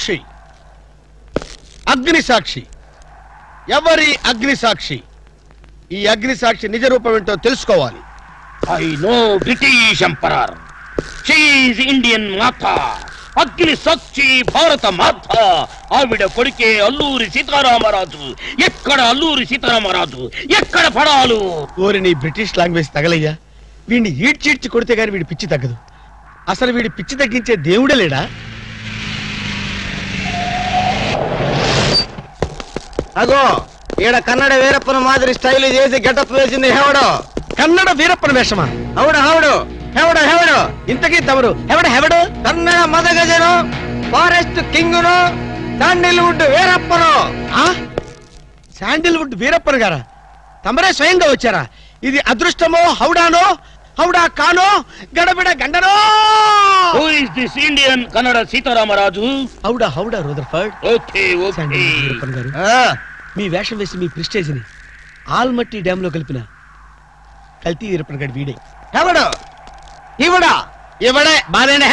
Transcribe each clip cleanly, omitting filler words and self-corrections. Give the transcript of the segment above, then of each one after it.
సాక్షి అగ్ని సాక్షి ఎవరి అగ్ని సాక్షి ఈ అగ్ని సాక్షి నిజ రూపం ఏంటో తెలుసుకోవాలి I know British emperor she is Indian మాత అగ్ని సాక్షి భారత మాత ఆవిడ కొడుకే అల్లూరి సీతారామరాజు ఎక్కడ అల్లూరి సీతారామరాజు ఎక్కడ పడాలు ఓరి నీ బ్రిటిష్ లాంగ్వేజ్ తగలయ్యా వీడిని ఈడ్చిడ్చి కొడితే గాని వీడి పిచ్చి తగ్గదు అసలు వీడి పిచ్చి తగ్గించే దేవుడే లేడా అగో ఈడ కన్నడ వీరప్పన మాదిరి స్టైల్ చేసి గెటప్ వేసింది హెవడో కన్నడ వీరప్పన వేషమా హౌడు హౌడు హెవడో హెవడో ఇంతకీ తమరు హెవడు కన్నడ మదగజను ఫారెస్ట్ కింగును శాండిల్వుడ్ వీరప్పను శాండిల్వుడ్ వీరప్పన్ గారా తమరే స్వయంగా వచ్చారా ఇది అదృష్టమో హౌడానో హౌడా కానో గడబిడ గండనో who is this Indian Kannada Seetharamaraju హౌడా హౌడా Rutherford okay okay Veerappan garu మీ వేషం వేసి మీ ప్రెస్టేజ్ ని ఆల్మట్టి డ్యామ్ లో కలిపిన కల్తీ వీరప్పన్ గారి వీడే హెవడో ఇవడా ఇవడే బాలేనే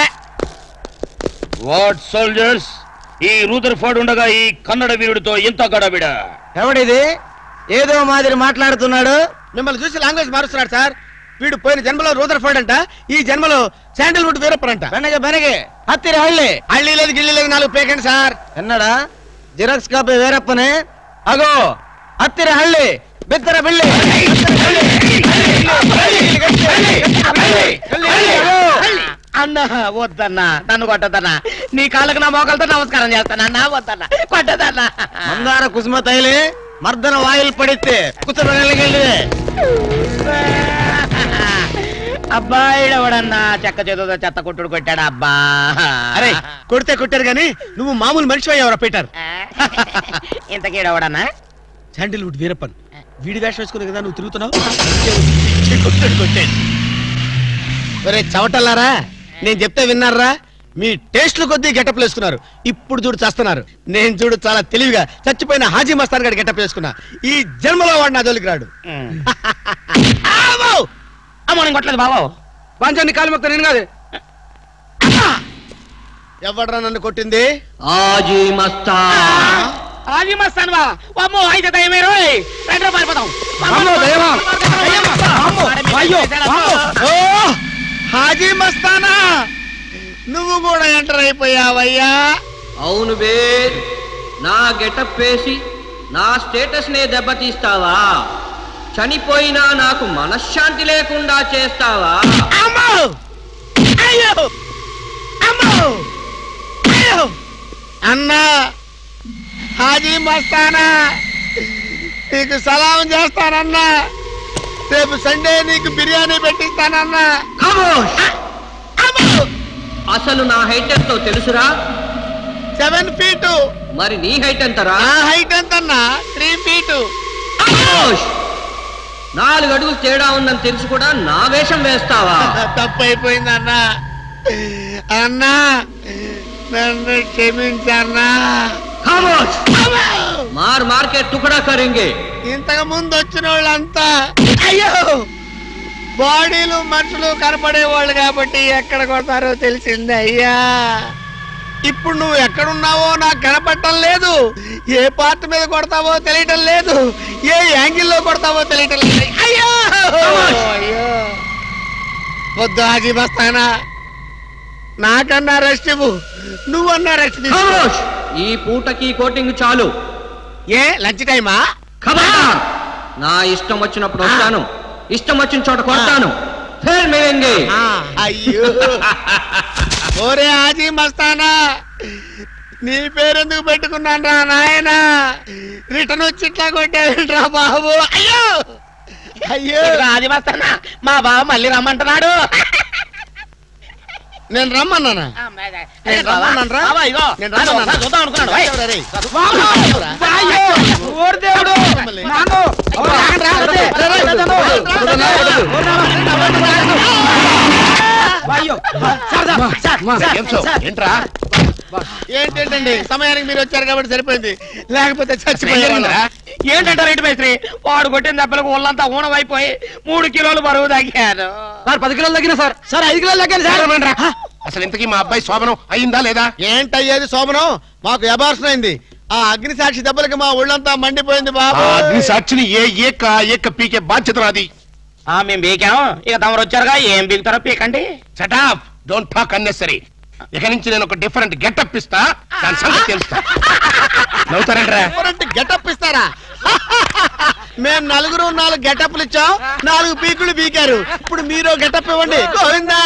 వాట్ సోల్జర్స్ ఈ రూదర్ఫర్డ్ ఉండగా ఈ కన్నడ వీరుడితో ఎంత గడబిడ ఎవడిది ఏదో మాదిరి మాట్లాడుతున్నాడు మిమ్మల్ని చూసి లాంగ్వేజ్ మారుస్తున్నాడు సార్ వీడు పోయిన జన్మలో రూదర్ఫర్డ్ అంట ఈ జన్మలో శాండిల్వుడ్ వీరప్పన్ అంట బెనగే హత్తిరి హళ్ళి హళ్ళీ లేదు గిళ్ళి లేదు 4 పేకండి సార్ ఎన్నడా జిరాక్స్ కాపీ వీరప్పనే అగో హత్తిరి హళ్ళి బిత్తర బిల్లి అన్నా వద్దన్నా నన్ను కొట్టదన్నా నీ కాళ్ళకు నా మోకాలతో నమస్కారం చేస్తానన్నా వద్దన్నా కొట్టదన్నా మందార కుసుమ తైలి మర్దన వాయిల్ పడితే కుసరగలిగే అబ్బాయిడవడన్నా చెక్క చేతుతో చెత్త కొట్టుడు కొట్టాడు అబ్బా అరే కొడితే కొట్టారు గాని నువ్వు మామూలు మనిషి అయ్యావరా పీటర్ ఇంతకీడవడన్నా శాండిల్వుడ్ వీరప్పన్ వీడి వేషం వేసుకుని కదా నువ్వు తిరుగుతున్నావు ఒరే చవటల్లారా నేను చెప్తే విన్నారా మీ టేస్ట్లు కొద్దీ గెటప్ వేసుకున్నారు ఇప్పుడు చూడు చేస్తున్నారు నేను చూడు చాలా తెలివిగా చచ్చిపోయిన హాజీ మస్తాన్ గారి గెటప్ వేసుకున్నా ఈ జన్మలో వాడు నా జోలికి రాడు అమ్మని కొట్టలేదు బాబు పంచాన్ని కాలు మొక్క నేను కాదు ఎవడ్రా నన్ను కొట్టింది హాజీ మస్తాన్ హాజీ మస్తాన్ బా అమ్మో అయితే దయమే రోయ్ రెండు పారిపోతాం ఓ హాజీ మస్తానా నువ్వు కూడా ఎంటర్ అయిపోయావయ్యా అవును బే నా గెటప్ వేసి నా స్టేటస్ నే దెబ్బతీస్తావా చనిపోయినా నాకు మనశ్శాంతి లేకుండా చేస్తావా అమ్మో అయ్యో అమ్మో అయ్యో అన్నా హాజీ మస్తానా నీకు సలాం చేస్తానన్నా రేపు సండే నీకు బిర్యానీ పెట్టిస్తానన్నా అసలు నా హైట్ ఎంతో తెలుసురా 7 feet మరి నీ హైట్ ఎంతరా నా హైట్ ఎంతన్నా 3 feet 4 అడుగులు తేడా ఉందని తెలుసు కూడా నా వేషం వేస్తావా తప్పు అయిపోయింది అన్నా అన్నా నన్ను క్షమించన్నా మార్ మార్కెట్ టుకడా కరింగే ఇంతకు ముందు వచ్చిన వాళ్ళంతా అయ్యో బాడీలు మనుషులు కనపడే వాళ్ళు కాబట్టి ఎక్కడ కొడతారో తెలిసింది అయ్యా ఇప్పుడు నువ్వు ఎక్కడున్నావో నాకు కనపడటం లేదు ఏ పార్ట్ మీద కొడతావో తెలియటం లేదు ఏ యాంగిల్లో కొడతావో తెలియటం లేదు అయ్యో అయ్యో వద్దు హాజీ మస్తానా నాకన్నా రెస్ట్ ఇవ్వు నువ్వన్నా రెస్ట్ తీసుకో ఈ పూటకి కోటింగ్ చాలు ఏ లంచ్ టైమా నా ఇష్టం వచ్చినప్పుడు వస్తాను ఇష్టం వచ్చిన చోట కొడతాను అయ్యో ఓరే హాజీ మస్తానా నీ పేరెందుకు పెట్టుకున్నాను రా నాయనా రిటర్న్ వచ్చి ఇట్లా కొట్టేరా బాబు అయ్యో అయ్యో హాజీ మస్తానా మా బావ మళ్ళీ రమ్మంటున్నాడు నేను రమ్మన్నానా నేను రమ్మన్నాను రా నేను రమ్మన్నా చూద్దాం అనుకున్నాడు ఏంటండి సమయానికి మీరు వచ్చారు కాబట్టి సరిపోయింది లేకపోతే చచ్చిపోయారు ఏంటంటారు ఏంటి మేస్త్రి వాడు కొట్టిన దెబ్బలకు ఒళ్ళంతా ఊనమైపోయి 3 కిలోలు బరువు తగ్గాను సార్ 10 కిలోలు తగ్గిన సార్ 5 కిలోలు తగ్గాను సార్ అసలు ఇంతకీ మా అబ్బాయి శోభనం అయిందా లేదా? ఏంటయ్యేది శోభనం? మాకు అబార్షన్ అయింది. ఆ అగ్ని సాక్షి దెబ్బలకి మా ఒళ్ళంతా మండిపోయింది బాబు. అగ్ని సాక్షిని ఏక పీకే బాధ్యత నాది. మేము బీకాం, ఇక తమరు వచ్చారుగా, ఏం బీకుతారో పీకండి. Shut up, don't talk unnecessary. ఇక నుంచి నేను ఒక డిఫరెంట్ గెటప్ ఇస్తా, దాని సంగతి తెలుస్తా. నవ్వుతారంటరా? గెటప్ ఇస్తారా? మేము 4 గెటప్లు ఇచ్చాం, 4 పీకులు పీకారు. ఇప్పుడు మీరు గెటప్ ఇవ్వండి. గోవిందా.